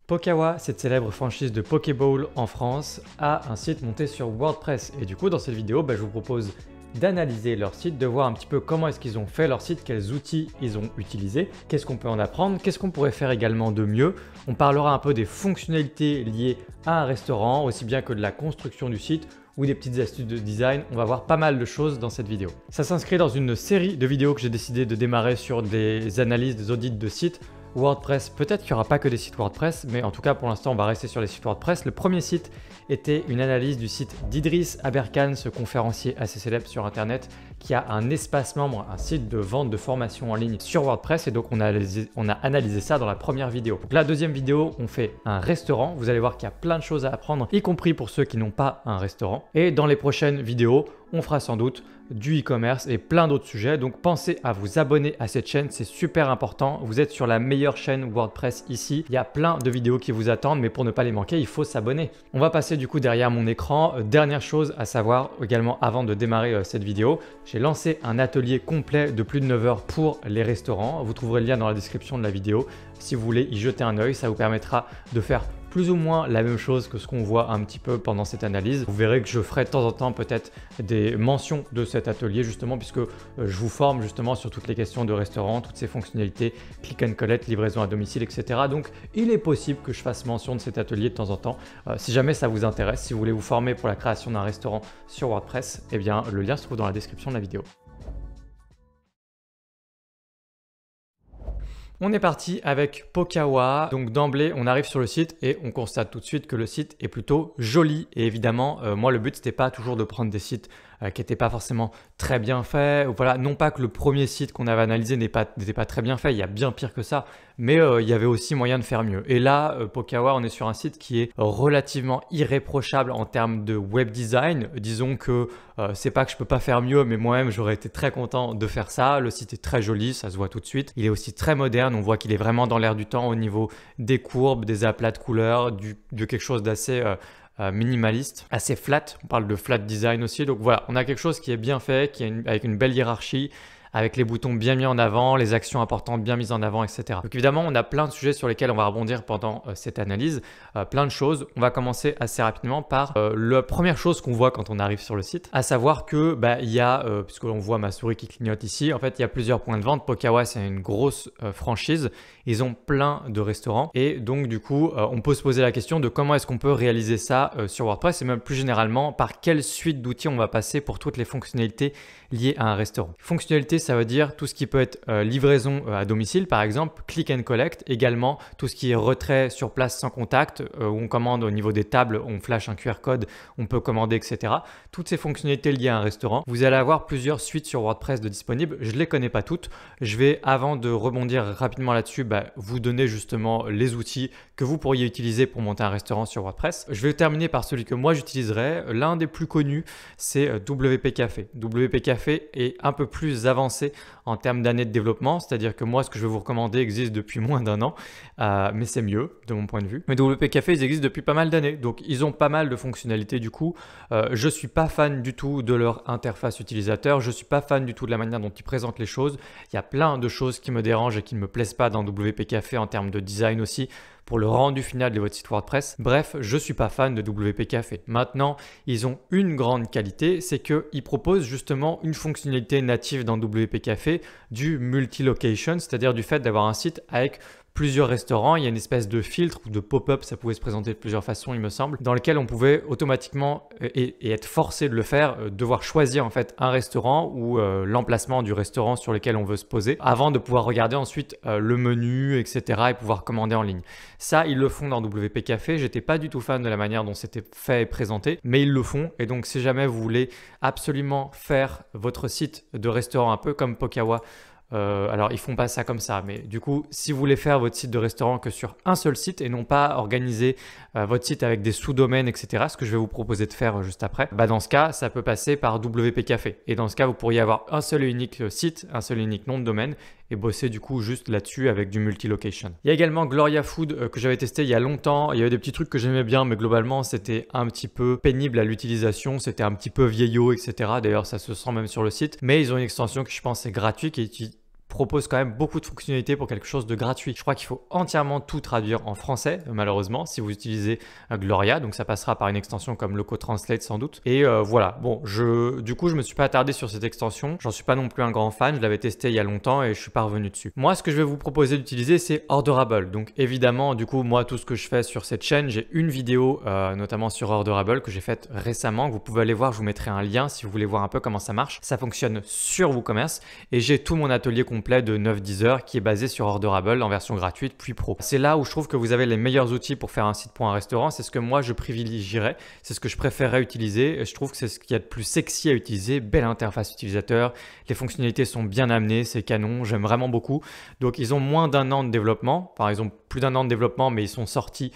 Pokawa, cette célèbre franchise de Pokéball en France, a un site monté sur WordPress. Et du coup, dans cette vidéo, je vous propose d'analyser leur site, de voir un petit peu comment est-ce qu'ils ont fait leur site, quels outils ils ont utilisés, qu'est-ce qu'on peut en apprendre, qu'est-ce qu'on pourrait faire également de mieux. On parlera un peu des fonctionnalités liées à un restaurant, aussi bien que de la construction du site ou des petites astuces de design. On va voir pas mal de choses dans cette vidéo. Ça s'inscrit dans une série de vidéos que j'ai décidé de démarrer sur des analyses, des audits de sites WordPress. Peut-être qu'il n'y aura pas que des sites WordPress, mais en tout cas pour l'instant on va rester sur les sites WordPress. Le premier site était une analyse du site d'Idriss Aberkan, ce conférencier assez célèbre sur internet qui a un espace membre, un site de vente de formation en ligne sur WordPress, et donc on a analysé ça dans la première vidéo. Donc la deuxième vidéo, on fait un restaurant. Vous allez voir qu'il y a plein de choses à apprendre, y compris pour ceux qui n'ont pas un restaurant. Et dans les prochaines vidéos, on fera sans doute du e-commerce et plein d'autres sujets. Donc pensez à vous abonner à cette chaîne, c'est super important. Vous êtes sur la meilleure chaîne WordPress ici. Il y a plein de vidéos qui vous attendent, mais pour ne pas les manquer, il faut s'abonner. On va passer du coup derrière mon écran. Dernière chose à savoir également avant de démarrer cette vidéo, j'ai lancé un atelier complet de plus de 9 heures pour les restaurants. Vous trouverez le lien dans la description de la vidéo. Si vous voulez y jeter un œil, ça vous permettra de faire plus ou moins la même chose que ce qu'on voit un petit peu pendant cette analyse. Vous verrez que je ferai de temps en temps peut-être des mentions de cet atelier justement, puisque je vous forme justement sur toutes les questions de restaurant, toutes ces fonctionnalités, click and collect, livraison à domicile, etc. Donc il est possible que je fasse mention de cet atelier de temps en temps. Si jamais ça vous intéresse, si vous voulez vous former pour la création d'un restaurant sur WordPress, eh bien le lien se trouve dans la description de la vidéo. On est parti avec Pokawa. Donc d'emblée, on arrive sur le site et on constate tout de suite que le site est plutôt joli. Et évidemment, moi le but c'était pas toujours de prendre des sites qui n'étaient pas forcément très bien faits. Voilà, non pas que le premier site qu'on avait analysé n'était pas très bien fait, il y a bien pire que ça, mais il y avait aussi moyen de faire mieux. Et là, Pokawa, on est sur un site qui est relativement irréprochable en termes de web design. Disons que c'est pas que je peux pas faire mieux, mais moi-même j'aurais été très content de faire ça. Le site est très joli, ça se voit tout de suite. Il est aussi très moderne, on voit qu'il est vraiment dans l'air du temps au niveau des courbes, des aplats de couleurs, de quelque chose d'assez minimaliste, assez flat. On parle de flat design aussi. Donc voilà, on a quelque chose qui est bien fait, avec une belle hiérarchie, avec les boutons bien mis en avant, les actions importantes bien mises en avant, etc. Donc évidemment, on a plein de sujets sur lesquels on va rebondir pendant cette analyse, plein de choses. On va commencer assez rapidement par la première chose qu'on voit quand on arrive sur le site, à savoir que il y a, puisqu'on voit ma souris qui clignote ici, en fait il y a plusieurs points de vente. Pokawa, c'est une grosse franchise, ils ont plein de restaurants et donc du coup on peut se poser la question de comment est-ce qu'on peut réaliser ça sur WordPress, et même plus généralement par quelle suite d'outils on va passer pour toutes les fonctionnalités liées à un restaurant. Fonctionnalité, ça veut dire tout ce qui peut être livraison à domicile par exemple, click and collect, également tout ce qui est retrait sur place sans contact, où on commande au niveau des tables, on flash un QR code, on peut commander, etc. Toutes ces fonctionnalités liées à un restaurant. Vous allez avoir plusieurs suites sur WordPress de disponibles, je ne les connais pas toutes. Je vais, avant de rebondir rapidement là-dessus, vous donner justement les outils que vous pourriez utiliser pour monter un restaurant sur WordPress. Je vais terminer par celui que moi j'utiliserai. L'un des plus connus, c'est WP Café. WP Café est un peu plus avancé en termes d'années de développement, c'est-à-dire que moi, ce que je vais vous recommander existe depuis moins d'1 an, mais c'est mieux de mon point de vue. Mais WP Café, ils existent depuis pas mal d'années, donc ils ont pas mal de fonctionnalités du coup. Je suis pas fan du tout de leur interface utilisateur, je suis pas fan du tout de la manière dont ils présentent les choses. Il y a plein de choses qui me dérangent et qui ne me plaisent pas dans WP Café en termes de design aussi, pour le rendu final de votre site WordPress. Bref, je suis pas fan de WP Café. Maintenant, ils ont une grande qualité, c'est qu'ils proposent justement une fonctionnalité native dans WP Café, du multi-location, c'est-à-dire du fait d'avoir un site avec plusieurs restaurants. Il y a une espèce de filtre ou de pop-up, ça pouvait se présenter de plusieurs façons il me semble, dans lequel on pouvait automatiquement et être forcé de le faire, devoir choisir en fait un restaurant ou l'emplacement du restaurant sur lequel on veut se poser avant de pouvoir regarder ensuite le menu, etc. et pouvoir commander en ligne. Ça, ils le font dans WP Café. J'étais pas du tout fan de la manière dont c'était fait et présenté, mais ils le font. Et donc si jamais vous voulez absolument faire votre site de restaurant un peu comme Pokawa, alors ils font pas ça comme ça, mais du coup si vous voulez faire votre site de restaurant que sur un seul site et non pas organiser votre site avec des sous-domaines, etc., ce que je vais vous proposer de faire juste après, dans ce cas ça peut passer par WP Café, et dans ce cas vous pourriez avoir un seul et unique site, un seul et unique nom de domaine et bosser du coup juste là-dessus avec du multi-location. Il y a également Gloria Food que j'avais testé il y a longtemps. Il y avait des petits trucs que j'aimais bien, mais globalement c'était un petit peu pénible à l'utilisation, c'était un petit peu vieillot, etc. D'ailleurs ça se sent même sur le site, mais ils ont une extension que je pense est gratuite et propose quand même beaucoup de fonctionnalités pour quelque chose de gratuit. Je crois qu'il faut entièrement tout traduire en français, malheureusement, si vous utilisez Gloria. Donc ça passera par une extension comme Loco Translate sans doute. Et voilà, bon, du coup, je me suis pas attardé sur cette extension. J'en suis pas non plus un grand fan. Je l'avais testé il y a longtemps et je suis pas revenu dessus. Moi, ce que je vais vous proposer d'utiliser, c'est Orderable. Donc évidemment, du coup, moi, tout ce que je fais sur cette chaîne, j'ai une vidéo notamment sur Orderable que j'ai faite récemment. Que vous pouvez aller voir, je vous mettrai un lien si vous voulez voir un peu comment ça marche. Ça fonctionne sur WooCommerce et j'ai tout mon atelier complet de 9-10 heures qui est basé sur Orderable en version gratuite puis pro. C'est là où je trouve que vous avez les meilleurs outils pour faire un site pour un restaurant. C'est ce que moi je privilégierais, c'est ce que je préférerais utiliser. Et je trouve que c'est ce qu'il y a de plus sexy à utiliser. Belle interface utilisateur, les fonctionnalités sont bien amenées, c'est canon, j'aime vraiment beaucoup. Donc ils ont moins d'un an de développement, par exemple plus d'un an de développement, mais ils sont sortis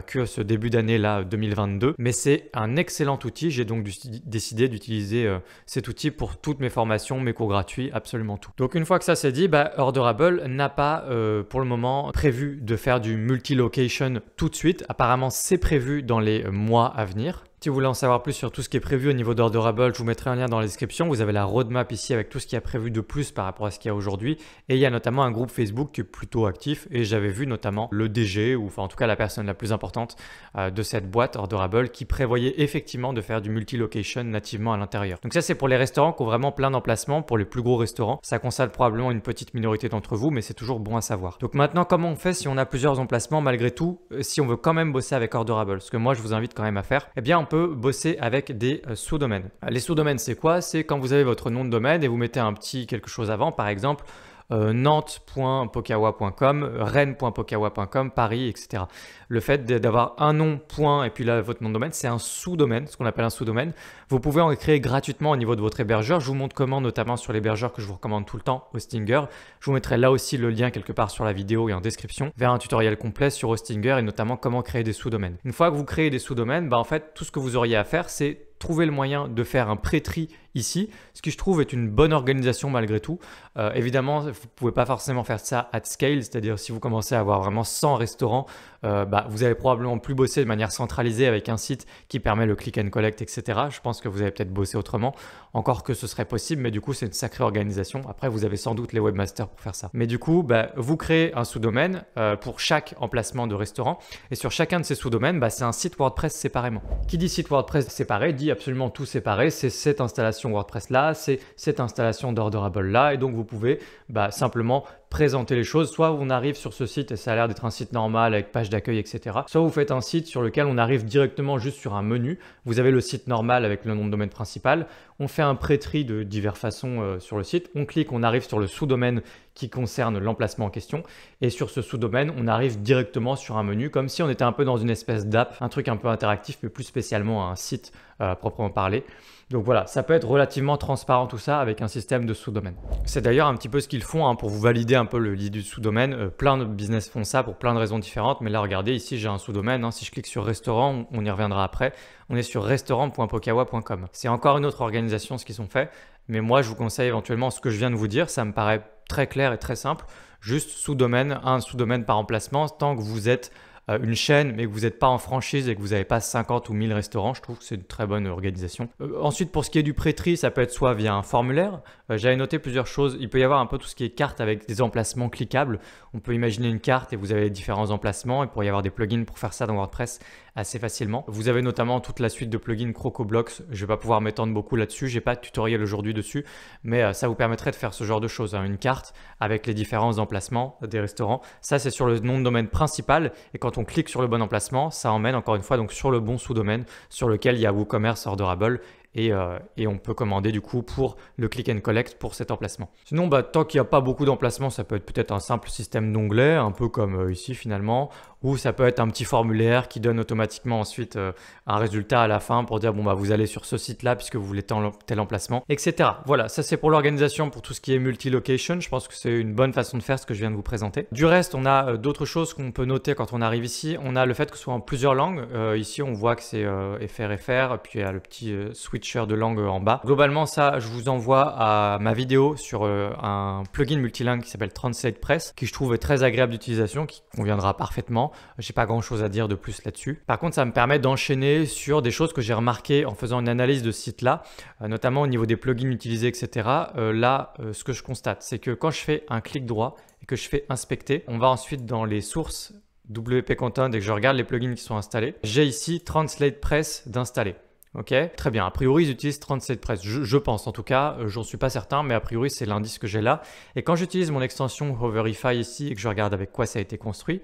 que ce début d'année là 2022. Mais c'est un excellent outil. J'ai donc décidé d'utiliser cet outil pour toutes mes formations, mes cours gratuits, absolument tout. Donc une fois que ça c'est dit, Orderable n'a pas pour le moment prévu de faire du multi-location tout de suite. Apparemment c'est prévu dans les mois à venir. Si vous voulez en savoir plus sur tout ce qui est prévu au niveau d'Orderable, je vous mettrai un lien dans la description. Vous avez la roadmap ici avec tout ce qui est prévu de plus par rapport à ce qu'il y a aujourd'hui. Et il y a notamment un groupe Facebook qui est plutôt actif. Et j'avais vu notamment le DG, ou enfin en tout cas la personne la plus importante de cette boîte Orderable, qui prévoyait effectivement de faire du multi-location nativement à l'intérieur. Donc ça c'est pour les restaurants qui ont vraiment plein d'emplacements, pour les plus gros restaurants. Ça concerne probablement une petite minorité d'entre vous, mais c'est toujours bon à savoir. Donc maintenant, comment on fait si on a plusieurs emplacements malgré tout, si on veut quand même bosser avec Orderable, ce que moi je vous invite quand même à faire, eh bien on peut bosser avec des sous-domaines. Les sous-domaines, c'est quoi? C'est quand vous avez votre nom de domaine et vous mettez un petit quelque chose avant, par exemple nantes.pokawa.com, rennes.pokawa.com, Paris, etc. Le fait d'avoir un nom, point, et puis là, votre nom de domaine, c'est un sous-domaine, ce qu'on appelle un sous-domaine. Vous pouvez en créer gratuitement au niveau de votre hébergeur. Je vous montre comment, notamment sur l'hébergeur que je vous recommande tout le temps, Hostinger. Je vous mettrai là aussi le lien quelque part sur la vidéo et en description vers un tutoriel complet sur Hostinger et notamment comment créer des sous-domaines. Une fois que vous créez des sous-domaines, en fait, tout ce que vous auriez à faire, c'est trouver le moyen de faire un pré-tri ici, ce qui je trouve est une bonne organisation malgré tout. Évidemment, vous ne pouvez pas forcément faire ça at scale, c'est-à-dire si vous commencez à avoir vraiment 100 restaurants, vous allez probablement plus bosser de manière centralisée avec un site qui permet le click and collect, etc. Je pense que vous allez peut-être bosser autrement, encore que ce serait possible, mais du coup c'est une sacrée organisation. Après, vous avez sans doute les webmasters pour faire ça. Mais du coup, vous créez un sous-domaine pour chaque emplacement de restaurant, et sur chacun de ces sous-domaines, c'est un site WordPress séparément. Qui dit site WordPress séparé dit absolument tout séparé. C'est cette installation WordPress là, c'est cette installation d'Orderable là, et donc vous pouvez simplement présenter les choses. Soit on arrive sur ce site et ça a l'air d'être un site normal avec page d'accueil, etc. Soit vous faites un site sur lequel on arrive directement juste sur un menu. Vous avez le site normal avec le nom de domaine principal. On fait un pré-tri de diverses façons sur le site. On clique, on arrive sur le sous-domaine qui concerne l'emplacement en question. Et sur ce sous-domaine, on arrive directement sur un menu comme si on était un peu dans une espèce d'app, un truc un peu interactif, mais plus spécialement un site proprement parlé. Donc voilà, ça peut être relativement transparent tout ça avec un système de sous-domaine. C'est d'ailleurs un petit peu ce qu'ils font pour vous valider un peu le lit du sous-domaine. Plein de business font ça pour plein de raisons différentes. Mais là, regardez, ici, j'ai un sous-domaine. Si je clique sur restaurant, on y reviendra après. On est sur restaurant.pokawa.com. C'est encore une autre organisation ce qu'ils ont fait. Mais moi, je vous conseille éventuellement ce que je viens de vous dire. Ça me paraît très clair et très simple. Juste sous-domaine, un sous-domaine par emplacement. Tant que vous êtes une chaîne mais que vous n'êtes pas en franchise et que vous n'avez pas 50 ou 1000 restaurants, je trouve que c'est une très bonne organisation. Ensuite, pour ce qui est du pré-tri, ça peut être soit via un formulaire. J'avais noté plusieurs choses. Il peut y avoir un peu tout ce qui est carte avec des emplacements cliquables. On peut imaginer une carte et vous avez différents emplacements. Il pourrait y avoir des plugins pour faire ça dans WordPress assez facilement. Vous avez notamment toute la suite de plugins CrocoBlocks. Je ne vais pas pouvoir m'étendre beaucoup là-dessus. Je n'ai pas de tutoriel aujourd'hui dessus, mais ça vous permettrait de faire ce genre de choses. Une carte avec les différents emplacements des restaurants. Ça, c'est sur le nom de domaine principal. Et quand on clique sur le bon emplacement, ça emmène encore une fois donc sur le bon sous-domaine sur lequel il y a WooCommerce Orderable. Et on peut commander du coup pour le click and collect pour cet emplacement. Sinon, tant qu'il n'y a pas beaucoup d'emplacements, ça peut être peut-être un simple système d'onglets, un peu comme ici finalement, ou ça peut être un petit formulaire qui donne automatiquement ensuite un résultat à la fin pour dire vous allez sur ce site-là puisque vous voulez tel emplacement, etc. Voilà, ça c'est pour l'organisation, pour tout ce qui est multi-location. Je pense que c'est une bonne façon de faire ce que je viens de vous présenter. Du reste, on a d'autres choses qu'on peut noter quand on arrive ici. On a le fait que ce soit en plusieurs langues. Ici, on voit que c'est FR, puis il y a le petit switch switcher de langue en bas. Globalement, ça, je vous envoie à ma vidéo sur un plugin multilingue qui s'appelle Translate Press, qui je trouve est très agréable d'utilisation, qui conviendra parfaitement. J'ai pas grand chose à dire de plus là-dessus. Par contre, ça me permet d'enchaîner sur des choses que j'ai remarquées en faisant une analyse de ce site-là, notamment au niveau des plugins utilisés, etc. Ce que je constate, c'est que quand je fais un clic droit et que je fais inspecter, on va ensuite dans les sources WP Content et que je regarde les plugins qui sont installés. J'ai ici Translate Press d'installer. Ok, très bien. A priori, ils utilisent Translate Press. Je pense en tout cas, j'en suis pas certain, mais a priori, c'est l'indice que j'ai là. Et quand j'utilise mon extension Hoverify ici et que je regarde avec quoi ça a été construit,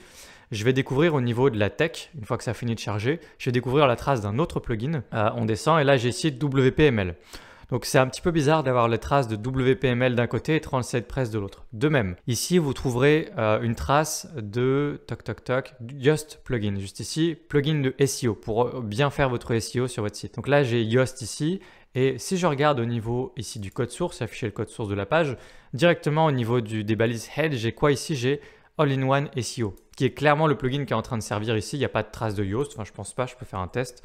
je vais découvrir au niveau de la tech, une fois que ça a fini de charger, je vais découvrir la trace d'un autre plugin. On descend et là, j'ai ici WPML. Donc c'est un petit peu bizarre d'avoir les traces de WPML d'un côté et Translate Press de l'autre. De même, ici vous trouverez une trace de Yoast plugin. Juste ici, plugin de SEO pour bien faire votre SEO sur votre site. Donc là j'ai Yoast ici et si je regarde au niveau ici du code source, afficher le code source de la page, directement au niveau des balises head, j'ai quoi ici? J'ai All-in-One SEO qui est clairement le plugin qui est en train de servir ici. Il n'y a pas de trace de Yoast, enfin je pense pas, je peux faire un test.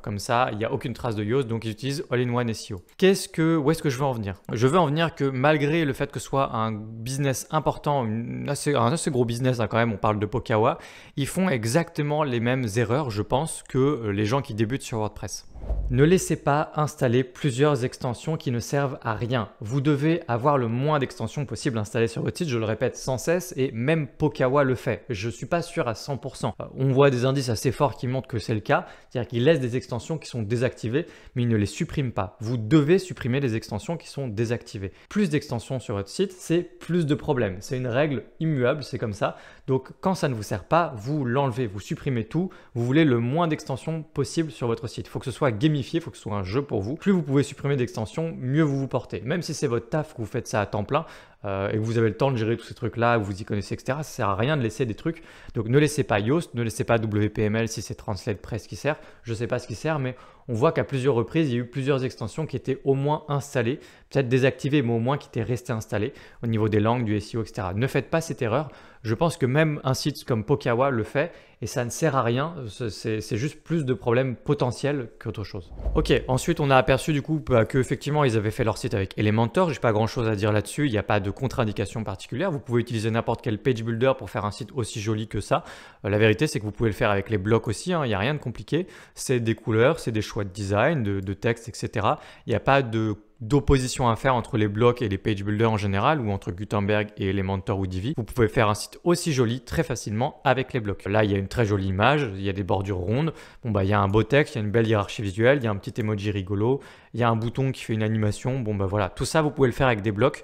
Comme ça, il n'y a aucune trace de Yoast, donc ils utilisent All-in-One SEO. Où est-ce que je veux en venir? Je veux en venir que malgré le fait que ce soit un business important, un assez gros business quand même, on parle de Pokawa, ils font exactement les mêmes erreurs, je pense, que les gens qui débutent sur WordPress. Ne laissez pas installer plusieurs extensions qui ne servent à rien. Vous devez avoir le moins d'extensions possible installées sur votre site, je le répète sans cesse, et même Pokawa le fait. Je ne suis pas sûr à 100%. On voit des indices assez forts qui montrent que c'est le cas, c'est-à-dire qu'ils laissent des extensions qui sont désactivées, mais ils ne les suppriment pas. Vous devez supprimer les extensions qui sont désactivées. Plus d'extensions sur votre site, c'est plus de problèmes. C'est une règle immuable, c'est comme ça. Donc quand ça ne vous sert pas, vous l'enlevez, vous supprimez tout. Vous voulez le moins d'extensions possible sur votre site. Il faut que ce soit gamifié, il faut que ce soit un jeu pour vous. Plus vous pouvez supprimer d'extensions, mieux vous vous portez. Même si c'est votre taf, que vous faites ça à temps plein et que vous avez le temps de gérer tous ces trucs-là, que vous y connaissez, etc. Ça ne sert à rien de laisser des trucs. Donc ne laissez pas Yoast, ne laissez pas WPML si c'est Translate Press qui sert. Je ne sais pas ce qui sert, mais on voit qu'à plusieurs reprises, il y a eu plusieurs extensions qui étaient au moins installées, peut-être désactivées, mais au moins qui étaient restées installées au niveau des langues, du SEO, etc. Ne faites pas cette erreur. Je pense que même un site comme Pokawa le fait et ça ne sert à rien. C'est juste plus de problèmes potentiels qu'autre chose. Ok, ensuite on a aperçu du coup qu'effectivement ils avaient fait leur site avec Elementor. Je n'ai pas grand chose à dire là-dessus. Il n'y a pas de contre-indication particulière. Vous pouvez utiliser n'importe quel page builder pour faire un site aussi joli que ça. La vérité, c'est que vous pouvez le faire avec les blocs aussi. Il n'y a rien de compliqué. C'est des couleurs, c'est des choix de design, de texte, etc. Il n'y a pas d'opposition à faire entre les blocs et les page builders en général ou entre Gutenberg et Elementor ou Divi. Vous pouvez faire un site aussi joli très facilement avec les blocs. Là, il y a une très jolie image, il y a des bordures rondes, il y a un beau texte, il y a une belle hiérarchie visuelle, il y a un petit emoji rigolo, il y a un bouton qui fait une animation. Voilà, tout ça, vous pouvez le faire avec des blocs.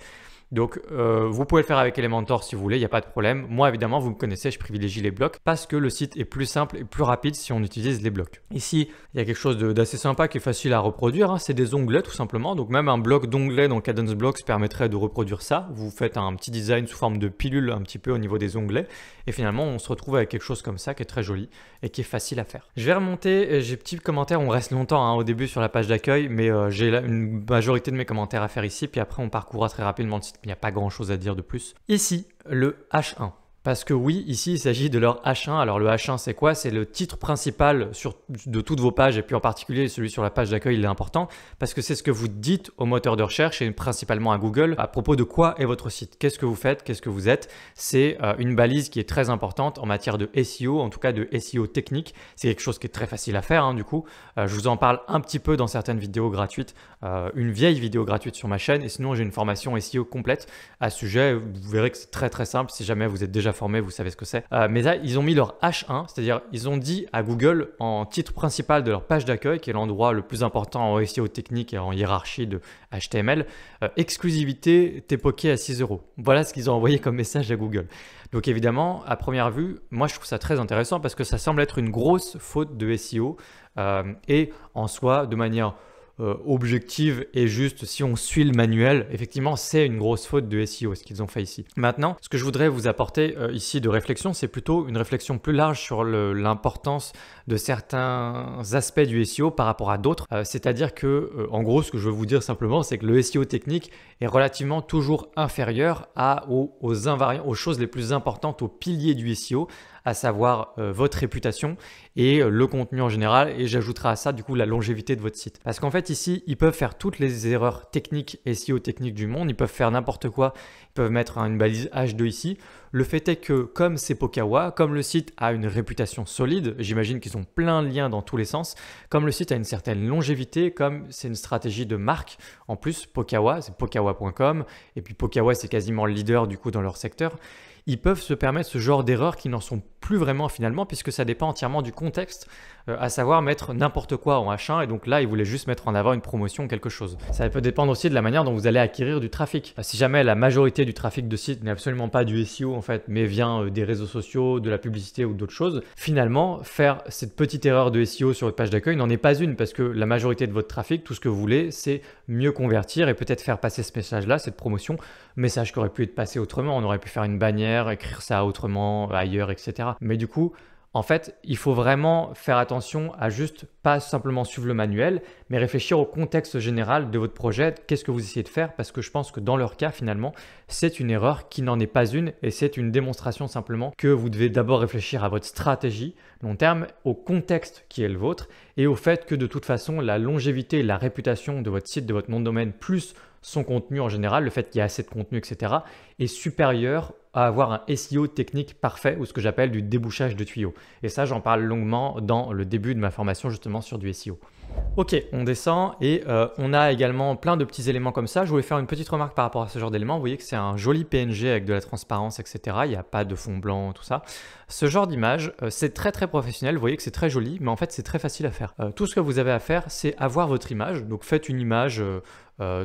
Donc, vous pouvez le faire avec Elementor si vous voulez, il n'y a pas de problème. Moi, évidemment, vous me connaissez, je privilégie les blocs parce que le site est plus simple et plus rapide si on utilise les blocs. Ici, il y a quelque chose d'assez sympa qui est facile à reproduire. C'est des onglets tout simplement. Donc, même un bloc d'onglets dans Kadence Blocks permettrait de reproduire ça. Vous faites un petit design sous forme de pilule un petit peu au niveau des onglets. Et finalement, on se retrouve avec quelque chose comme ça qui est très joli et qui est facile à faire. Je vais remonter, j'ai petits commentaires, on reste longtemps au début sur la page d'accueil, mais j'ai une majorité de mes commentaires à faire ici. Puis après, on parcourra très rapidement le site. Il n'y a pas grand chose à dire de plus. Ici, le H1. Parce que oui, ici, il s'agit de leur H1. Alors le H1, c'est quoi? C'est le titre principal de toutes vos pages et puis en particulier celui sur la page d'accueil, il est important parce que c'est ce que vous dites au moteur de recherche et principalement à Google à propos de quoi est votre site. Qu'est-ce que vous faites? Qu'est-ce que vous êtes? C'est une balise qui est très importante en matière de SEO, en tout cas de SEO technique. C'est quelque chose qui est très facile à faire du coup. Je vous en parle un petit peu dans certaines vidéos gratuites, une vieille vidéo gratuite sur ma chaîne et sinon j'ai une formation SEO complète à ce sujet. Vous verrez que c'est très très simple si jamais vous êtes déjà formé, vous savez ce que c'est. Mais là, ils ont mis leur H1, c'est-à-dire ils ont dit à Google en titre principal de leur page d'accueil, qui est l'endroit le plus important en SEO technique et en hiérarchie de HTML, exclusivité, t'es poké à 6 €. Voilà ce qu'ils ont envoyé comme message à Google. Donc évidemment, à première vue, moi je trouve ça très intéressant parce que ça semble être une grosse faute de SEO et en soi, de manière objective et juste, si on suit le manuel, effectivement, c'est une grosse faute de SEO ce qu'ils ont fait ici. Maintenant, ce que je voudrais vous apporter ici de réflexion, c'est plutôt une réflexion plus large sur l'importance de certains aspects du SEO par rapport à d'autres. C'est-à-dire que, en gros, ce que je veux vous dire simplement, c'est que le SEO technique est relativement toujours inférieur aux invariants, aux choses les plus importantes, aux piliers du SEO, à savoir votre réputation et le contenu en général, et j'ajouterai à ça du coup la longévité de votre site. Parce qu'en fait ici, ils peuvent faire toutes les erreurs techniques, SEO techniques du monde, ils peuvent faire n'importe quoi, ils peuvent mettre une balise H2 ici. Le fait est que comme c'est Pokawa, comme le site a une réputation solide, j'imagine qu'ils ont plein de liens dans tous les sens, comme le site a une certaine longévité, comme c'est une stratégie de marque, en plus Pokawa, c'est pokawa.com, et puis Pokawa c'est quasiment le leader du coup dans leur secteur, ils peuvent se permettre ce genre d'erreurs qui n'en sont plus vraiment finalement puisque ça dépend entièrement du contexte, à savoir mettre n'importe quoi en H1 et donc là ils voulaient juste mettre en avant une promotion ou quelque chose. Ça peut dépendre aussi de la manière dont vous allez acquérir du trafic. Si jamais la majorité du trafic de site n'est absolument pas du SEO en fait mais vient des réseaux sociaux, de la publicité ou d'autres choses, finalement faire cette petite erreur de SEO sur votre page d'accueil n'en est pas une parce que la majorité de votre trafic, tout ce que vous voulez c'est mieux convertir et peut-être faire passer ce message là, cette promotion, message qui aurait pu être passé autrement, on aurait pu faire une bannière, écrire ça autrement, ailleurs, etc. Mais du coup, en fait, il faut vraiment faire attention à juste pas simplement suivre le manuel, mais réfléchir au contexte général de votre projet. Qu'est-ce que vous essayez de faire? Parce que je pense que dans leur cas, finalement, c'est une erreur qui n'en est pas une et c'est une démonstration simplement que vous devez d'abord réfléchir à votre stratégie long terme, au contexte qui est le vôtre et au fait que de toute façon, la longévité et la réputation de votre site, de votre nom de domaine, plus son contenu en général, le fait qu'il y ait assez de contenu, etc., est supérieur à avoir un SEO technique parfait ou ce que j'appelle du débouchage de tuyaux. Et ça, j'en parle longuement dans le début de ma formation justement sur du SEO. Ok, on descend et on a également plein de petits éléments comme ça. Je voulais faire une petite remarque par rapport à ce genre d'éléments. Vous voyez que c'est un joli PNG avec de la transparence, etc. Il n'y a pas de fond blanc, tout ça. Ce genre d'image, c'est très très professionnel. Vous voyez que c'est très joli, mais en fait, c'est très facile à faire. Tout ce que vous avez à faire, c'est avoir votre image. Donc faites une image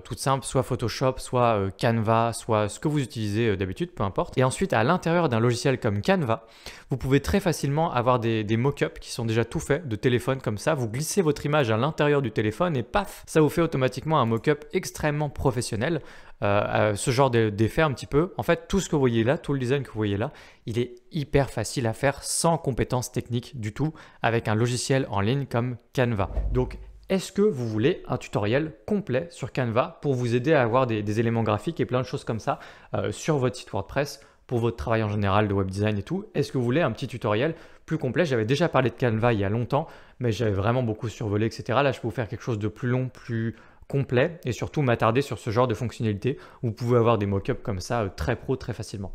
toute simple, soit Photoshop, soit Canva, soit ce que vous utilisez d'habitude, peu importe. Et ensuite, à l'intérieur d'un logiciel comme Canva, vous pouvez très facilement avoir des mock-ups qui sont déjà tout faits de téléphone comme ça. Vous glissez votre image à l'intérieur du téléphone et paf, ça vous fait automatiquement un mock-up extrêmement professionnel. Ce genre d'effet un petit peu. En fait, tout ce que vous voyez là, tout le design que vous voyez là, il est hyper facile à faire sans compétences techniques du tout avec un logiciel en ligne comme Canva. Donc, est-ce que vous voulez un tutoriel complet sur Canva pour vous aider à avoir des éléments graphiques et plein de choses comme ça sur votre site WordPress pour votre travail en général de web design et tout? Est-ce que vous voulez un petit tutoriel plus complet? J'avais déjà parlé de Canva il y a longtemps, mais j'avais vraiment beaucoup survolé, etc. Là, je peux vous faire quelque chose de plus long, plus complet et surtout m'attarder sur ce genre de fonctionnalité. Vous pouvez avoir des mock-ups comme ça très pro, très facilement.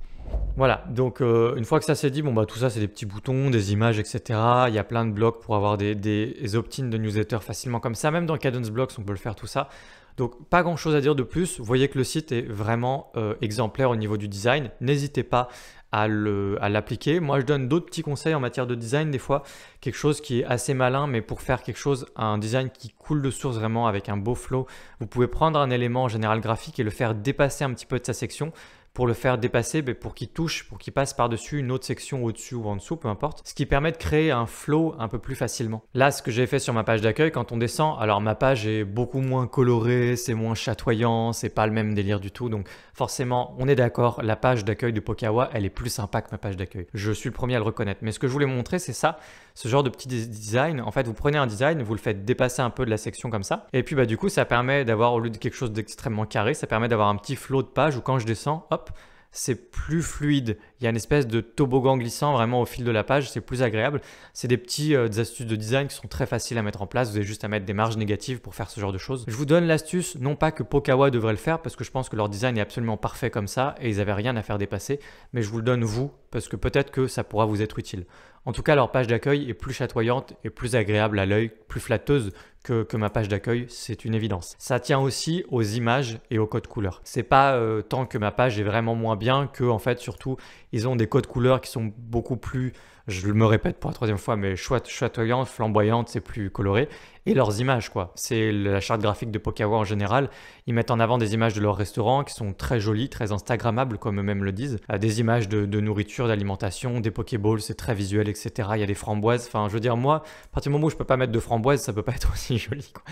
Voilà, donc une fois que ça c'est dit, bon bah tout ça c'est des petits boutons, des images, etc. Il y a plein de blocs pour avoir des opt-in de newsletter facilement comme ça. Même dans Kadence Blocks, on peut le faire tout ça. Donc pas grand chose à dire de plus. Vous voyez que le site est vraiment exemplaire au niveau du design. N'hésitez pas à l'appliquer. Moi je donne d'autres petits conseils en matière de design des fois. Quelque chose qui est assez malin, mais pour faire quelque chose, un design qui coule de source vraiment avec un beau flow, vous pouvez prendre un élément en général graphique et le faire dépasser un petit peu de sa section. Pour le faire dépasser, pour qu'il touche, pour qu'il passe par-dessus une autre section au-dessus ou en dessous, peu importe. Ce qui permet de créer un flow un peu plus facilement. Là, ce que j'ai fait sur ma page d'accueil, quand on descend, alors ma page est beaucoup moins colorée, c'est moins chatoyant, c'est pas le même délire du tout. Donc forcément, on est d'accord, la page d'accueil de Pokawa, elle est plus sympa que ma page d'accueil. Je suis le premier à le reconnaître. Mais ce que je voulais montrer, c'est ça, ce genre de petit design. En fait, vous prenez un design, vous le faites dépasser un peu de la section comme ça. Et puis du coup, ça permet d'avoir, au lieu de quelque chose d'extrêmement carré, ça permet d'avoir un petit flow de page où quand je descends, hop, c'est plus fluide. Il y a une espèce de toboggan glissant vraiment au fil de la page, c'est plus agréable. C'est des des astuces de design qui sont très faciles à mettre en place. Vous avez juste à mettre des marges négatives pour faire ce genre de choses. Je vous donne l'astuce, non pas que Pokawa devrait le faire parce que je pense que leur design est absolument parfait comme ça et ils n'avaient rien à faire dépasser, mais je vous le donne vous parce que peut-être que ça pourra vous être utile. En tout cas, leur page d'accueil est plus chatoyante et plus agréable à l'œil, plus flatteuse que ma page d'accueil, c'est une évidence. Ça tient aussi aux images et aux codes couleurs. C'est pas tant que ma page est vraiment moins bien que en fait surtout ils ont des codes couleurs qui sont beaucoup plus, je me répète pour la troisième fois, mais chatoyantes, flamboyantes, c'est plus coloré. Et leurs images quoi. C'est la charte graphique de Pokawa en général. Ils mettent en avant des images de leur restaurant qui sont très jolies, très instagrammables comme eux-mêmes le disent. Des images de nourriture, d'alimentation, des Pokéballs, c'est très visuel, etc. Il y a des framboises. Enfin, je veux dire, moi, à partir du moment où je peux pas mettre de framboises, ça peut pas être aussi joli, quoi.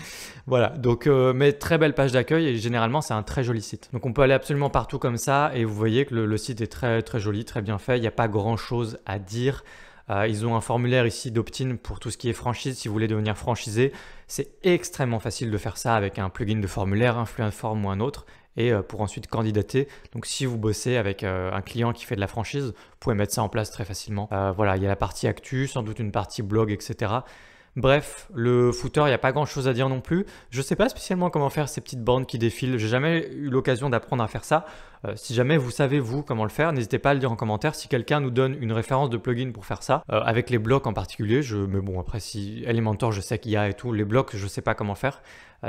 Voilà. Donc, mais très belle page d'accueil et généralement, c'est un très joli site. Donc, on peut aller absolument partout comme ça et vous voyez que le site est très, très joli, très bien fait. Il n'y a pas grand chose à dire. Ils ont un formulaire ici d'opt-in pour tout ce qui est franchise. Si vous voulez devenir franchisé, c'est extrêmement facile de faire ça avec un plugin de formulaire, un Fluentform ou un autre. et pour ensuite candidater. Donc si vous bossez avec un client qui fait de la franchise, vous pouvez mettre ça en place très facilement. Voilà, il y a la partie actu, sans doute une partie blog, etc. Bref, le footer, il n'y a pas grand chose à dire non plus. Je ne sais pas spécialement comment faire ces petites bandes qui défilent. J'ai jamais eu l'occasion d'apprendre à faire ça. Si jamais vous savez vous comment le faire, n'hésitez pas à le dire en commentaire. Si quelqu'un nous donne une référence de plugin pour faire ça, avec les blocs en particulier, mais bon après si Elementor je sais qu'il y a et tout, les blocs je sais pas comment faire.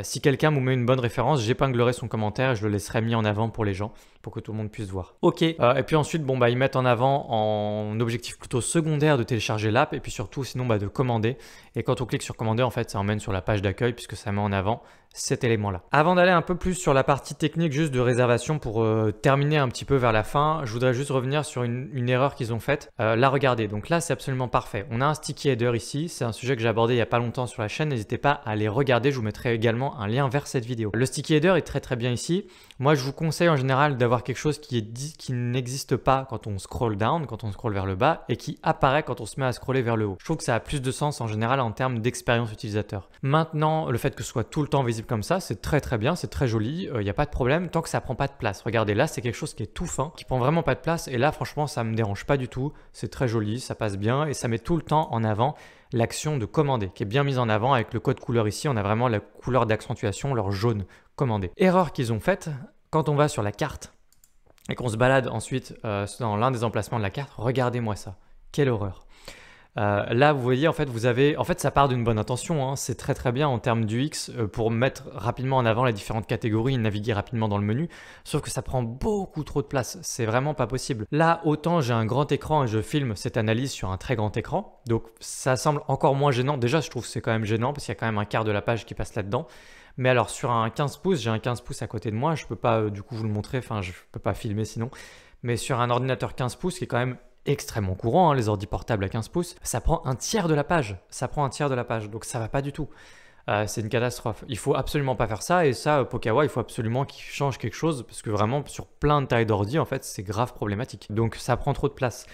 Si quelqu'un me met une bonne référence, j'épinglerai son commentaire et je le laisserai mis en avant pour les gens, pour que tout le monde puisse voir. Ok, et puis ensuite ils mettent en avant en objectif plutôt secondaire de télécharger l'app et puis surtout sinon de commander. Et quand on clique sur commander, en fait ça emmène sur la page d'accueil puisque ça met en avant cet élément-là. Avant d'aller un peu plus sur la partie technique juste de réservation pour terminer un petit peu vers la fin, je voudrais juste revenir sur une erreur qu'ils ont faite. Là, regardez, donc là, c'est absolument parfait. On a un sticky header ici, c'est un sujet que j'ai abordé il n'y a pas longtemps sur la chaîne, n'hésitez pas à aller regarder, je vous mettrai également un lien vers cette vidéo. Le sticky header est très très bien ici. Moi, je vous conseille en général d'avoir quelque chose qui n'existe pas quand on scroll down, quand on scroll vers le bas, et qui apparaît quand on se met à scroller vers le haut. Je trouve que ça a plus de sens en général en termes d'expérience utilisateur. Maintenant, le fait que ce soit tout le temps visible comme ça, c'est très très bien, c'est très joli, il n'y a pas de problème tant que ça prend pas de place. Regardez, là c'est quelque chose qui est tout fin, qui prend vraiment pas de place et là franchement ça me dérange pas du tout, c'est très joli, ça passe bien et ça met tout le temps en avant l'action de commander qui est bien mise en avant avec le code couleur ici, on a vraiment la couleur d'accentuation, leur jaune commander. Erreur qu'ils ont faite, quand on va sur la carte et qu'on se balade ensuite dans l'un des emplacements de la carte, regardez-moi ça, quelle horreur. Là, vous voyez, en fait, ça part d'une bonne intention. Hein. C'est très très bien en termes d'UX pour mettre rapidement en avant les différentes catégories et naviguer rapidement dans le menu. Sauf que ça prend beaucoup trop de place. C'est vraiment pas possible. Là, autant j'ai un grand écran et je filme cette analyse sur un très grand écran. Donc, ça semble encore moins gênant. Déjà, je trouve que c'est quand même gênant parce qu'il y a quand même un quart de la page qui passe là-dedans. Mais alors, sur un 15 pouces, j'ai un 15 pouces à côté de moi. Je peux pas du coup vous le montrer. Enfin, je peux pas filmer sinon. Mais sur un ordinateur 15 pouces qui est quand même extrêmement courant, hein, les ordi portables à 15 pouces, ça prend un tiers de la page. Ça prend un tiers de la page, donc ça va pas du tout. C'est une catastrophe. Il faut absolument pas faire ça et ça, Pokawa, il faut absolument qu'il change quelque chose parce que vraiment sur plein de tailles d'ordi, en fait, c'est grave problématique. Donc ça prend trop de place.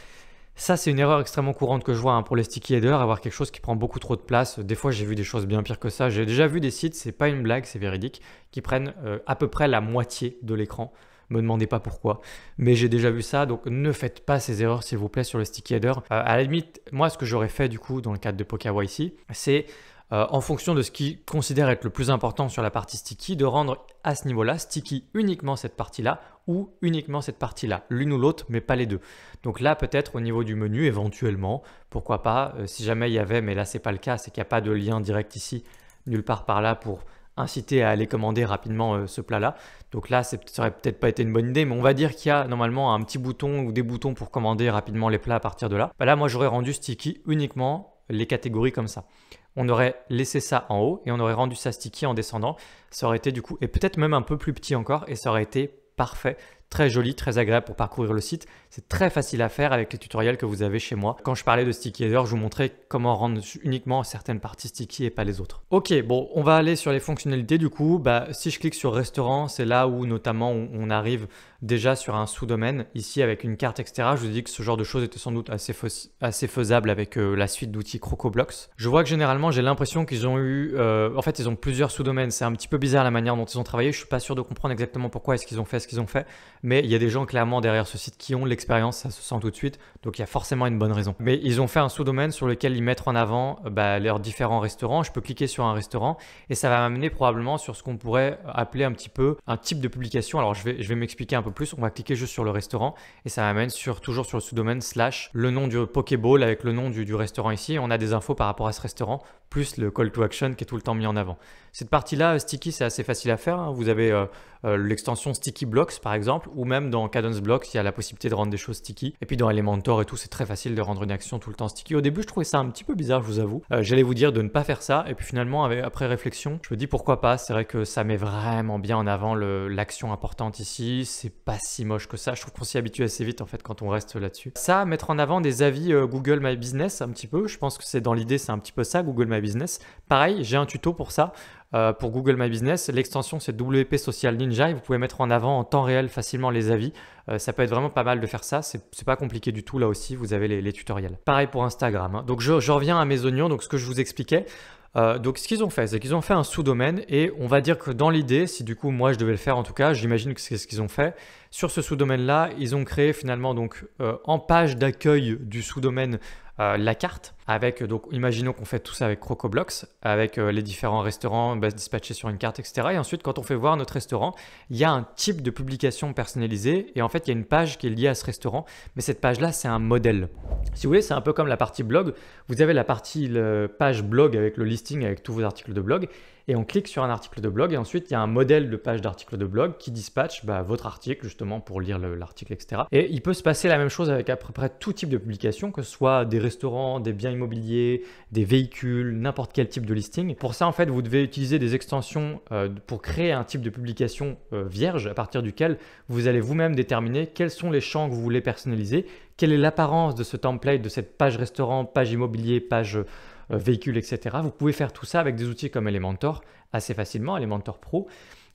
Ça, c'est une erreur extrêmement courante que je vois pour les sticky headers, avoir quelque chose qui prend beaucoup trop de place. Des fois, j'ai vu des choses bien pires que ça. J'ai déjà vu des sites, c'est pas une blague, c'est véridique, qui prennent à peu près la moitié de l'écran. Me demandez pas pourquoi, mais j'ai déjà vu ça, donc ne faites pas ces erreurs s'il vous plaît sur le sticky header. À la limite, moi ce que j'aurais fait du coup dans le cadre de Pokawa ici, c'est en fonction de ce qu'ils considèrent être le plus important sur la partie sticky, de rendre à ce niveau-là sticky uniquement cette partie-là ou uniquement cette partie-là, l'une ou l'autre, mais pas les deux. Donc là peut-être au niveau du menu éventuellement, pourquoi pas, si jamais il y avait, mais là c'est pas le cas, c'est qu'il n'y a pas de lien direct ici, nulle part par là pour inciter à aller commander rapidement ce plat-là. Donc là, ça aurait peut-être pas été une bonne idée, mais on va dire qu'il y a normalement un petit bouton ou des boutons pour commander rapidement les plats à partir de là. Là, moi, j'aurais rendu sticky uniquement les catégories comme ça. On aurait laissé ça en haut et on aurait rendu ça sticky en descendant. Ça aurait été du coup, et peut-être même un peu plus petit encore, et ça aurait été parfait. Très joli, très agréable pour parcourir le site. C'est très facile à faire avec les tutoriels que vous avez chez moi. Quand je parlais de sticky header, je vous montrais comment rendre uniquement certaines parties sticky et pas les autres. Ok, bon, on va aller sur les fonctionnalités du coup. Si je clique sur restaurant, c'est là où notamment on arrive déjà sur un sous-domaine. Ici avec une carte, etc. Je vous ai dit que ce genre de choses était sans doute assez faisable avec la suite d'outils CrocoBlocks. Je vois que généralement, j'ai l'impression qu'ils ont eu... en fait, ils ont plusieurs sous-domaines. C'est un petit peu bizarre la manière dont ils ont travaillé. Je suis pas sûr de comprendre exactement pourquoi est-ce qu'ils ont fait ce qu'ils ont fait. Mais il y a des gens clairement derrière ce site qui ont l'expérience, ça se sent tout de suite, donc il y a forcément une bonne raison. Mais ils ont fait un sous-domaine sur lequel ils mettent en avant leurs différents restaurants. Je peux cliquer sur un restaurant et ça va m'amener probablement sur ce qu'on pourrait appeler un petit peu un type de publication. Alors je vais m'expliquer un peu plus, on va cliquer juste sur le restaurant et ça m'amène toujours sur le sous-domaine / le nom du Pokéball avec le nom du restaurant ici. On a des infos par rapport à ce restaurant, plus le call to action qui est tout le temps mis en avant. Cette partie-là, Sticky, c'est assez facile à faire. Hein. Vous avez l'extension Sticky Blocks par exemple, ou même dans Cadence Blocks, il y a la possibilité de rendre des choses sticky. Et puis dans Elementor et tout, c'est très facile de rendre une action tout le temps sticky. Au début, je trouvais ça un petit peu bizarre, je vous avoue. J'allais vous dire de ne pas faire ça. Et puis finalement, après réflexion, je me dis pourquoi pas. C'est vrai que ça met vraiment bien en avant l'action importante ici. C'est pas si moche que ça. Je trouve qu'on s'y habitue assez vite en fait quand on reste là-dessus. Ça, mettre en avant des avis Google My Business un petit peu. Je pense que c'est dans l'idée, c'est un petit peu ça, Google My Business. Pareil, j'ai un tuto pour ça. Pour Google My Business, l'extension c'est WP Social Ninja et vous pouvez mettre en avant en temps réel facilement les avis. Ça peut être vraiment pas mal de faire ça, c'est pas compliqué du tout là aussi, vous avez les tutoriels. Pareil pour Instagram. Hein. Donc je reviens à mes oignons, donc ce que je vous expliquais. Donc ce qu'ils ont fait, c'est qu'ils ont fait un sous-domaine et on va dire que dans l'idée, si du coup moi je devais le faire en tout cas, j'imagine que c'est ce qu'ils ont fait. Sur ce sous-domaine-là, ils ont créé finalement donc en page d'accueil du sous-domaine la carte avec, donc imaginons qu'on fait tout ça avec CrocoBlox, avec les différents restaurants dispatchés sur une carte, etc. Et ensuite, quand on fait voir notre restaurant, il y a un type de publication personnalisée et en fait, il y a une page qui est liée à ce restaurant, mais cette page-là, c'est un modèle. Si vous voulez, c'est un peu comme la partie blog. Vous avez la partie page blog avec le listing, avec tous vos articles de blog. Et on clique sur un article de blog et ensuite il y a un modèle de page d'article de blog qui dispatche votre article justement pour lire l'article, etc. Et il peut se passer la même chose avec à peu près tout type de publication, que ce soit des restaurants, des biens immobiliers, des véhicules, n'importe quel type de listing. Pour ça en fait vous devez utiliser des extensions pour créer un type de publication vierge à partir duquel vous allez vous-même déterminer quels sont les champs que vous voulez personnaliser, quelle est l'apparence de ce template, de cette page restaurant, page immobilier, page véhicules, etc. Vous pouvez faire tout ça avec des outils comme Elementor assez facilement, Elementor Pro.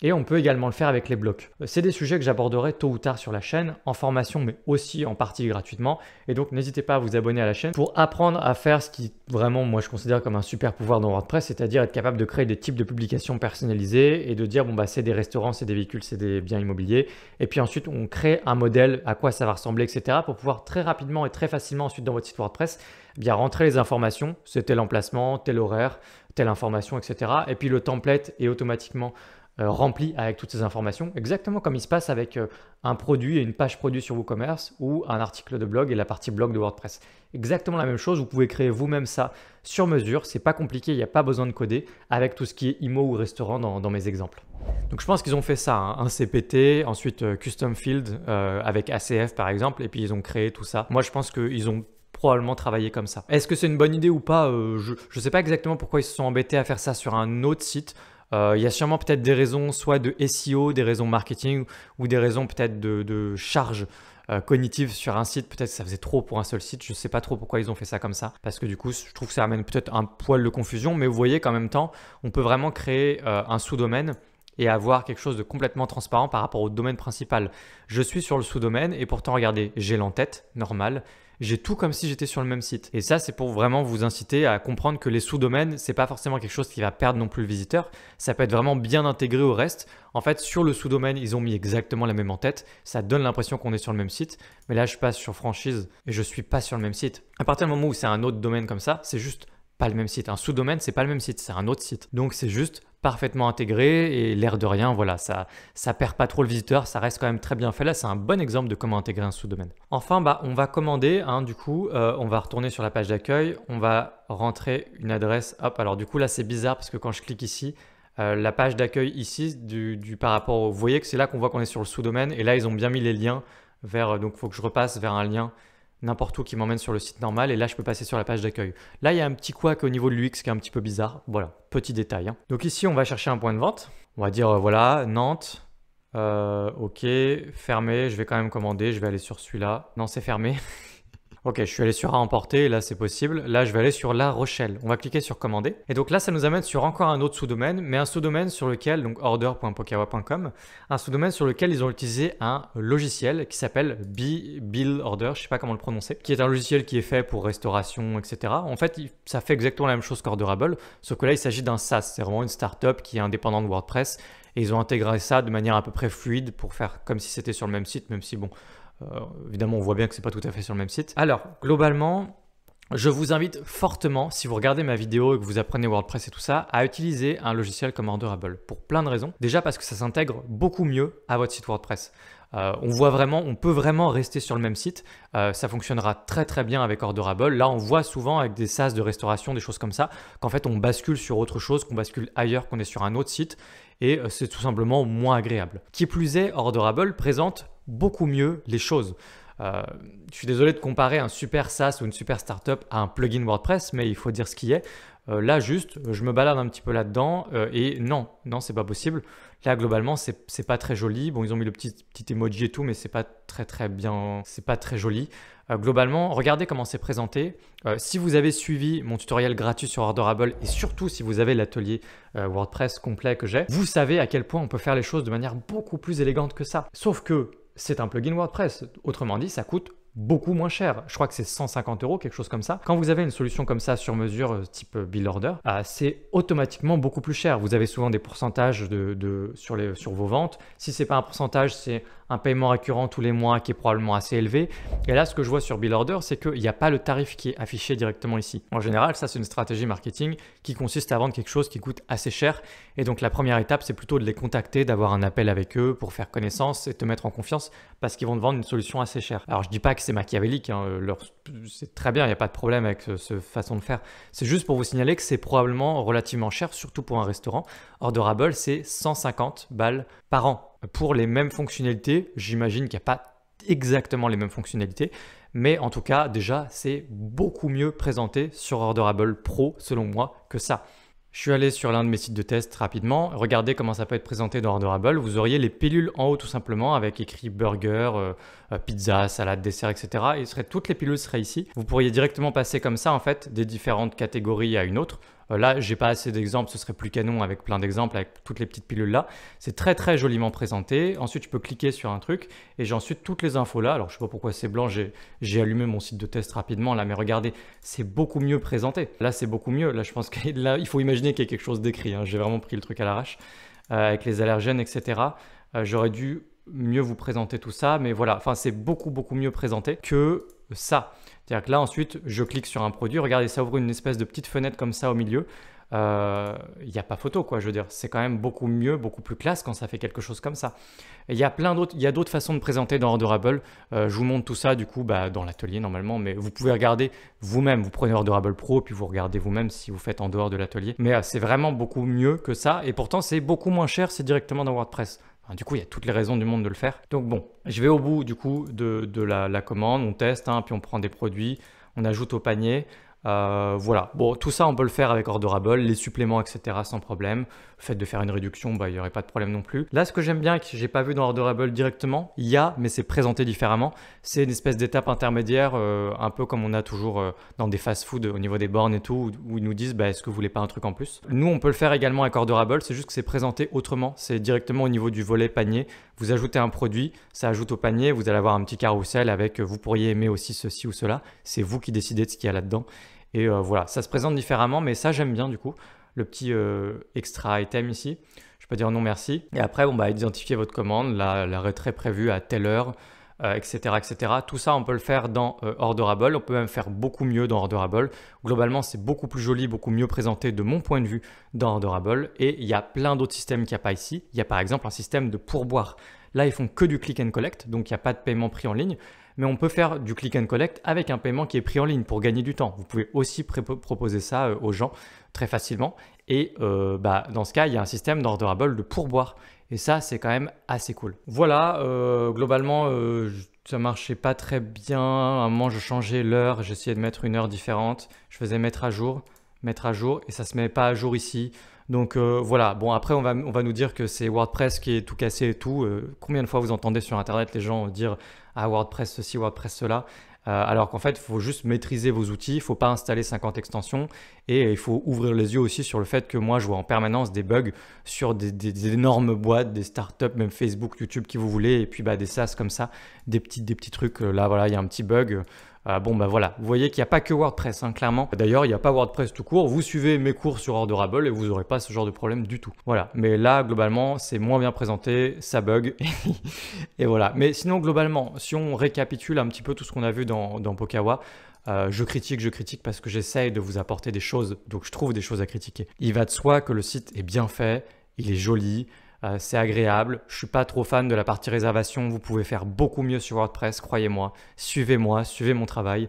Et on peut également le faire avec les blocs. C'est des sujets que j'aborderai tôt ou tard sur la chaîne, en formation, mais aussi en partie gratuitement. Et donc, n'hésitez pas à vous abonner à la chaîne pour apprendre à faire ce qui, vraiment, moi, je considère comme un super pouvoir dans WordPress, c'est-à-dire être capable de créer des types de publications personnalisées et de dire, bon, bah, c'est des restaurants, c'est des véhicules, c'est des biens immobiliers. Et puis ensuite, on crée un modèle, à quoi ça va ressembler, etc. pour pouvoir très rapidement et très facilement ensuite dans votre site WordPress, bien rentrer les informations, c'est tel emplacement, tel horaire, telle information, etc. Et puis le template est automatiquement rempli avec toutes ces informations, exactement comme il se passe avec un produit et une page produit sur WooCommerce ou un article de blog et la partie blog de WordPress. Exactement la même chose, vous pouvez créer vous-même ça sur mesure, c'est pas compliqué, il n'y a pas besoin de coder avec tout ce qui est IMO ou restaurant dans mes exemples. Donc je pense qu'ils ont fait ça, hein, un CPT, ensuite Custom Field avec ACF par exemple, et puis ils ont créé tout ça. Moi je pense qu'ils ont probablement travaillé comme ça. Est-ce que c'est une bonne idée ou pas? Je ne sais pas exactement pourquoi ils se sont embêtés à faire ça sur un autre site. Il y a sûrement peut-être des raisons soit de SEO, des raisons marketing ou des raisons peut-être de charge cognitive sur un site. Peut-être que ça faisait trop pour un seul site. Je ne sais pas trop pourquoi ils ont fait ça comme ça. Parce que du coup, je trouve que ça amène peut-être un poil de confusion. Mais vous voyez qu'en même temps, on peut vraiment créer un sous-domaine et avoir quelque chose de complètement transparent par rapport au domaine principal. Je suis sur le sous-domaine et pourtant, regardez, j'ai l'entête, normal. J'ai tout comme si j'étais sur le même site. Et ça, c'est pour vraiment vous inciter à comprendre que les sous-domaines, c'est pas forcément quelque chose qui va perdre non plus le visiteur. Ça peut être vraiment bien intégré au reste. En fait, sur le sous-domaine, ils ont mis exactement la même en-tête. Ça donne l'impression qu'on est sur le même site. Mais là, je passe sur franchise et je suis pas sur le même site. À partir du moment où c'est un autre domaine comme ça, c'est juste pas le même site. Un sous-domaine, c'est pas le même site, c'est un autre site. Donc, c'est juste parfaitement intégré et l'air de rien, voilà, ça perd pas trop le visiteur, ça reste quand même très bien fait. Là, c'est un bon exemple de comment intégrer un sous-domaine. Enfin, on va commander, hein, du coup, on va retourner sur la page d'accueil, on va rentrer une adresse. Hop, alors du coup, là, c'est bizarre parce que quand je clique ici, la page d'accueil ici, par rapport vous voyez que c'est là qu'on voit qu'on est sur le sous-domaine et là, ils ont bien mis les liens vers, donc il faut que je repasse vers un lien n'importe où qui m'emmène sur le site normal et là je peux passer sur la page d'accueil. Là il y a un petit couac au niveau de l'UX qui est un petit peu bizarre, voilà, petit détail. Hein. Donc ici on va chercher un point de vente, on va dire voilà Nantes, ok, fermé, je vais quand même commander, je vais aller sur celui-là, non c'est fermé. Ok, je suis allé sur à emporter, là c'est possible. Là, je vais aller sur La Rochelle. On va cliquer sur commander. Et donc là, ça nous amène sur encore un autre sous-domaine, mais un sous-domaine sur lequel, donc order.pokawa.com, un sous-domaine sur lequel ils ont utilisé un logiciel qui s'appelle Bill Order, je sais pas comment le prononcer, qui est un logiciel qui est fait pour restauration, etc. En fait, ça fait exactement la même chose qu'Orderable, sauf que là, il s'agit d'un SaaS. C'est vraiment une startup qui est indépendante de WordPress. Et ils ont intégré ça de manière à peu près fluide pour faire comme si c'était sur le même site, même si bon... évidemment, on voit bien que ce n'est pas tout à fait sur le même site. Alors, globalement, je vous invite fortement, si vous regardez ma vidéo et que vous apprenez WordPress et tout ça, à utiliser un logiciel comme Orderable pour plein de raisons. Déjà parce que ça s'intègre beaucoup mieux à votre site WordPress. On peut vraiment rester sur le même site. Ça fonctionnera très très bien avec Orderable. Là, on voit souvent avec des SaaS de restauration, des choses comme ça, qu'en fait, on bascule sur autre chose, qu'on bascule ailleurs, qu'on est sur un autre site et c'est tout simplement moins agréable. Qui plus est, Orderable présente beaucoup mieux les choses. Je suis désolé de comparer un super SaaS ou une super startup à un plugin WordPress, mais il faut dire ce qui est. Là, juste, je me balade un petit peu là-dedans et non, c'est pas possible. Là, globalement, c'est pas très joli. Bon, ils ont mis le petit emoji et tout, mais c'est pas très bien, c'est pas très joli. Globalement, regardez comment c'est présenté. Si vous avez suivi mon tutoriel gratuit sur Orderable et surtout si vous avez l'atelier WordPress complet que j'ai, vous savez à quel point on peut faire les choses de manière beaucoup plus élégante que ça. Sauf que c'est un plugin WordPress. Autrement dit, ça coûte beaucoup moins cher. Je crois que c'est 150 €, quelque chose comme ça. Quand vous avez une solution comme ça sur mesure, type Bill Order, c'est automatiquement beaucoup plus cher. Vous avez souvent des pourcentages sur vos ventes. Si ce n'est pas un pourcentage, c'est un paiement récurrent tous les mois qui est probablement assez élevé. Et là, ce que je vois sur Bill Order, c'est qu'il n'y a pas le tarif qui est affiché directement ici. En général, ça, c'est une stratégie marketing qui consiste à vendre quelque chose qui coûte assez cher. Et donc, la première étape, c'est plutôt de les contacter, d'avoir un appel avec eux pour faire connaissance et te mettre en confiance parce qu'ils vont te vendre une solution assez chère. Alors, je ne dis pas que c'est machiavélique, hein, c'est très bien, il n'y a pas de problème avec cette façon de faire. C'est juste pour vous signaler que c'est probablement relativement cher, surtout pour un restaurant. Orderable, c'est 150 balles par an. Pour les mêmes fonctionnalités, j'imagine qu'il n'y a pas exactement les mêmes fonctionnalités, mais en tout cas, déjà, c'est beaucoup mieux présenté sur Orderable Pro, selon moi, que ça. Je suis allé sur l'un de mes sites de test rapidement. Regardez comment ça peut être présenté dans Orderable. Vous auriez les pilules en haut tout simplement avec écrit burger, pizza, salade, dessert, etc. Et toutes les pilules seraient ici. Vous pourriez directement passer comme ça en fait des différentes catégories à une autre. Là, j'ai pas assez d'exemples, ce serait plus canon avec plein d'exemples, avec toutes les petites pilules là. C'est très très joliment présenté. Ensuite, je peux cliquer sur un truc et j'ai ensuite toutes les infos là. Alors, je sais pas pourquoi c'est blanc, j'ai allumé mon site de test rapidement là, mais regardez, c'est beaucoup mieux présenté. Là, c'est beaucoup mieux. Là, je pense qu'il faut imaginer qu'il y a quelque chose d'écrit, hein. J'ai vraiment pris le truc à l'arrache avec les allergènes, etc. J'aurais dû mieux vous présenter tout ça, mais voilà, enfin, c'est beaucoup mieux présenté que ça. C'est-à-dire que là, ensuite, je clique sur un produit. Regardez, ça ouvre une espèce de petite fenêtre comme ça au milieu. Il n'y a pas photo, quoi. Je veux dire, c'est quand même beaucoup mieux, beaucoup plus classe quand ça fait quelque chose comme ça. Et il y a d'autres façons de présenter dans Orderable. Je vous montre tout ça, du coup, dans l'atelier normalement. Mais vous pouvez regarder vous-même. Vous prenez Orderable Pro, puis vous regardez vous-même si vous faites en dehors de l'atelier. Mais c'est vraiment beaucoup mieux que ça. Et pourtant, c'est beaucoup moins cher. C'est directement dans WordPress. Du coup, il y a toutes les raisons du monde de le faire. Donc bon, je vais au bout du coup de la commande, on teste, hein, puis on prend des produits, on ajoute au panier. Voilà, bon, tout ça on peut le faire avec Orderable, les suppléments, etc. sans problème. Le fait de faire une réduction, il n'y aurait pas de problème non plus. Là, ce que j'aime bien et que j'ai pas vu dans Orderable directement, il y a, mais c'est présenté différemment, c'est une espèce d'étape intermédiaire, un peu comme on a toujours dans des fast-food au niveau des bornes et tout, où ils nous disent est-ce que vous voulez pas un truc en plus. Nous, on peut le faire également avec Orderable, c'est juste que c'est présenté autrement, c'est directement au niveau du volet panier. Vous ajoutez un produit, ça ajoute au panier, vous allez avoir un petit carrousel avec vous pourriez aimer aussi ceci ou cela. C'est vous qui décidez de ce qu'il y a là-dedans. Et voilà, ça se présente différemment, mais ça j'aime bien du coup. Le petit extra item ici, je peux dire non merci. Et après, identifier votre commande, la retrait prévue à telle heure, etc., etc. Tout ça, on peut le faire dans Orderable. On peut même faire beaucoup mieux dans Orderable. Globalement, c'est beaucoup plus joli, beaucoup mieux présenté de mon point de vue dans Orderable. Et il y a plein d'autres systèmes qu'il n'y a pas ici. Il y a par exemple un système de pourboire. Là, ils font que du click and collect, donc il n'y a pas de paiement pris en ligne. Mais on peut faire du click and collect avec un paiement qui est pris en ligne pour gagner du temps. Vous pouvez aussi proposer ça aux gens très facilement. Et dans ce cas, il y a un système d'Orderable de pourboire. Et ça, c'est quand même assez cool. Voilà, globalement, ça marchait pas très bien. À un moment, je changeais l'heure, j'essayais de mettre une heure différente. Je faisais mettre à jour, et ça se met pas à jour ici. Donc voilà, bon après on va nous dire que c'est WordPress qui est tout cassé et tout. Combien de fois vous entendez sur internet les gens dire ah WordPress ceci, WordPress cela, alors qu'en fait il faut juste maîtriser vos outils, il ne faut pas installer 50 extensions et il faut ouvrir les yeux aussi sur le fait que moi je vois en permanence des bugs sur des énormes boîtes, des startups, même Facebook, YouTube qui vous voulez, et puis des SaaS comme ça, des petits trucs, là voilà il y a un petit bug. Voilà, vous voyez qu'il n'y a pas que WordPress, hein, clairement. D'ailleurs, il n'y a pas WordPress tout court. Vous suivez mes cours sur Orderable et vous n'aurez pas ce genre de problème du tout. Voilà, mais là, globalement, c'est moins bien présenté, ça bug. Et voilà. Mais sinon, globalement, si on récapitule un petit peu tout ce qu'on a vu dans Pokawa, je critique parce que j'essaye de vous apporter des choses, donc je trouve des choses à critiquer. Il va de soi que le site est bien fait, il est joli, c'est agréable. Je suis pas trop fan de la partie réservation. Vous pouvez faire beaucoup mieux sur WordPress, croyez-moi. Suivez-moi, suivez mon travail.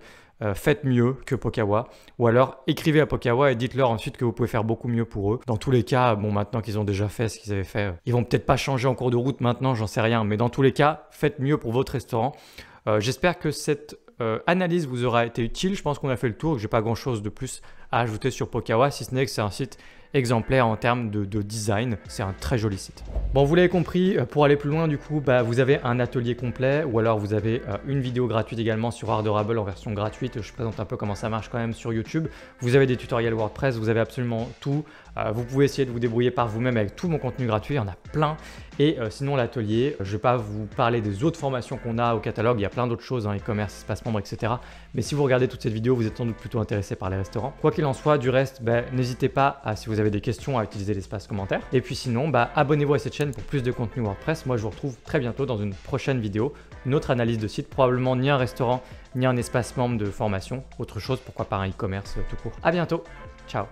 Faites mieux que Pokawa. Ou alors écrivez à Pokawa et dites-leur ensuite que vous pouvez faire beaucoup mieux pour eux. Dans tous les cas, maintenant qu'ils ont déjà fait ce qu'ils avaient fait, ils vont peut-être pas changer en cours de route maintenant, j'en sais rien. Mais dans tous les cas, faites mieux pour votre restaurant. J'espère que cette analyse vous aura été utile. Je pense qu'on a fait le tour, que j'ai pas grand-chose de plus à ajouter sur Pokawa, si ce n'est que c'est un site exemplaire en termes de design. C'est un très joli site. Bon, vous l'avez compris, pour aller plus loin du coup, vous avez un atelier complet ou alors vous avez une vidéo gratuite également sur Ardorable en version gratuite. Je présente un peu comment ça marche quand même sur YouTube. Vous avez des tutoriels WordPress, vous avez absolument tout. Vous pouvez essayer de vous débrouiller par vous-même avec tout mon contenu gratuit, il y en a plein. Et sinon l'atelier, je ne vais pas vous parler des autres formations qu'on a au catalogue, il y a plein d'autres choses, e-commerce, espace membre, etc. Mais si vous regardez toute cette vidéo, vous êtes sans doute plutôt intéressé par les restaurants. Quoi qu'il en soit, du reste, n'hésitez pas, si vous avez des questions, à utiliser l'espace commentaire. Et puis sinon, abonnez-vous à cette chaîne pour plus de contenu WordPress. Moi, je vous retrouve très bientôt dans une prochaine vidéo, une autre analyse de site, probablement ni un restaurant, ni un espace membre de formation, autre chose, pourquoi pas un e-commerce tout court. À bientôt, ciao.